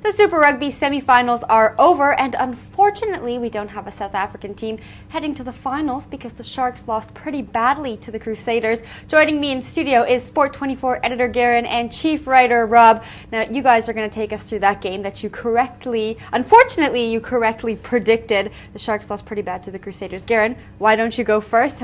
The Super Rugby semi-finals are over, and unfortunately we don't have a South African team heading to the finals because the Sharks lost pretty badly to the Crusaders. Joining me in studio is Sport24 editor Garen and chief writer Rob. Now you guys are going to take us through that game that unfortunately you correctly predicted. The Sharks lost pretty bad to the Crusaders. Garen, why don't you go first?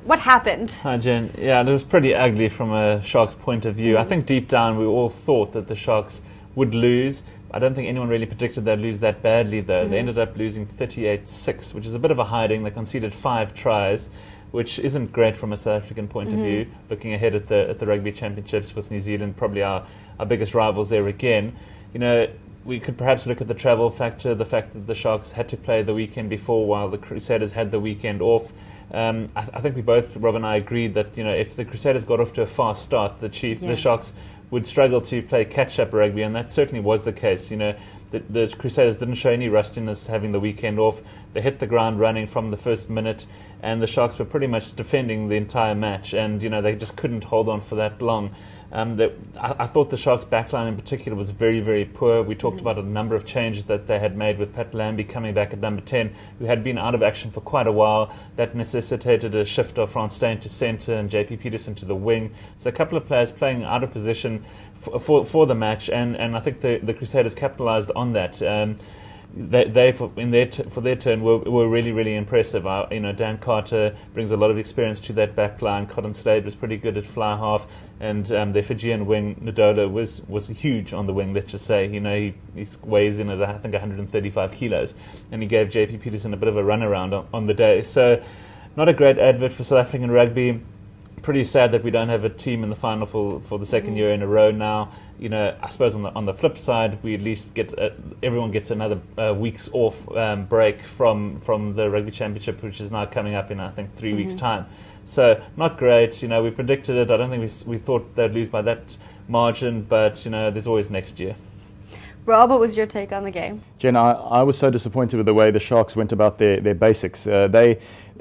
What happened? Hi Jen. Yeah, it was pretty ugly from a Sharks point of view. I think deep down we all thought that the Sharks would lose. I don't think anyone really predicted they'd lose that badly though. They ended up losing 38-6, which is a bit of a hiding. They conceded 5 tries, which isn't great from a South African point of view, looking ahead at the Rugby Championships with New Zealand, probably our biggest rivals there again. You know, we could perhaps look at the travel factor, the fact that the Sharks had to play the weekend before while the Crusaders had the weekend off. I think we both, Rob and I, agreed that if the Crusaders got off to a fast start, the Sharks would struggle to play catch-up rugby, and that certainly was the case. The Crusaders didn't show any rustiness having the weekend off. They hit the ground running from the first minute, and the Sharks were pretty much defending the entire match, and they just couldn't hold on for that long. I thought the Sharks' backline in particular was very, very poor. We talked about a number of changes that they had made with Pat Lambie coming back at number 10, who had been out of action for quite a while. That necessitated a shift of Frans Steyn to centre and JP Peterson to the wing. So a couple of players playing out of position for the match, and I think the Crusaders capitalised on that. They for their turn were really, really impressive. Dan Carter brings a lot of experience to that back line. Cotton Slade was pretty good at fly half, and their Fijian wing Ndola was huge on the wing. Let's just say, he weighs in at I think 135 kilos, and he gave JP Peterson a bit of a runaround on the day. So, not a great advert for South African rugby. Pretty sad that we don't have a team in the final for the second year in a row now. I suppose on the flip side, we at least get everyone gets another week's off break from the Rugby Championship, which is now coming up in I think 3 weeks' time. So not great. We predicted it. I don't think we thought they'd lose by that margin, but there's always next year. Rob, what was your take on the game? Jen, I was so disappointed with the way the Sharks went about their basics.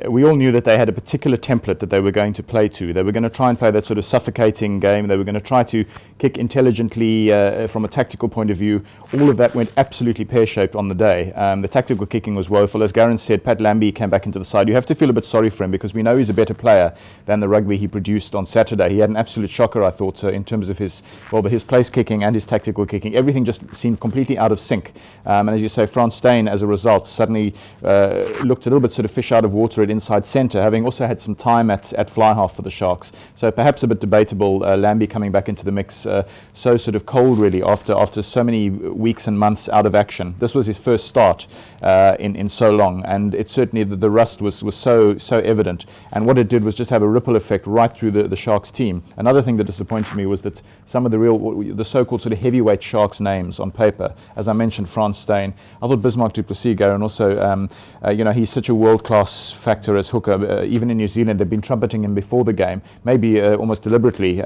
We all knew that they had a particular template that they were going to play to. They were going to try and play that sort of suffocating game. They were going to try to kick intelligently from a tactical point of view. All of that went absolutely pear-shaped on the day. The tactical kicking was woeful. As Garen said, Pat Lambie came back into the side. You have to feel a bit sorry for him because we know he's a better player than the rugby he produced on Saturday. He had an absolute shocker, I thought, in terms of his place kicking and his tactical kicking. Everything just seemed completely out of sync. And as you say, Frans Steyn, as a result, suddenly looked a little bit sort of fish out of water at inside centre, having also had some time at fly half for the Sharks. So perhaps a bit debatable, Lambie coming back into the mix so sort of cold really after so many weeks and months out of action. This was his first start in so long, and it's certainly the rust was so evident, and what it did was just have a ripple effect right through the Sharks team. Another thing that disappointed me was that some of the so-called sort of heavyweight Sharks names on paper, as I mentioned, Frans Steyn, I thought Bismarck du Plessis, and also he's such a world-class factor as hooker. Even in New Zealand, they've been trumpeting him before the game, maybe almost deliberately,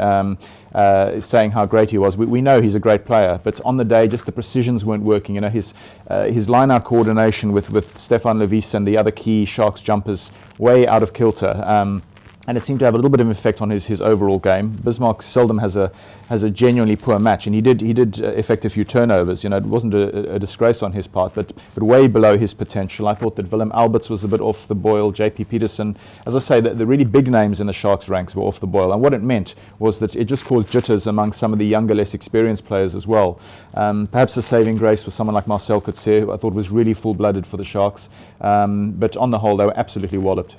saying how great he was. We know he's a great player, but on the day, just the precisions weren't working. His line-out coordination with Stefan Levis and the other key Sharks jumpers way out of kilter. And it seemed to have a little bit of an effect on his overall game. Bismarck seldom has a genuinely poor match, and he did effect a few turnovers. It wasn't a disgrace on his part, but way below his potential. I thought that Willem Alberts was a bit off the boil. JP Peterson, as I say, the really big names in the Sharks ranks were off the boil, and what it meant was that it just caused jitters among some of the younger, less experienced players as well. Perhaps a saving grace was someone like Marcel Coetzee, who I thought was really full-blooded for the Sharks, but on the whole, they were absolutely walloped.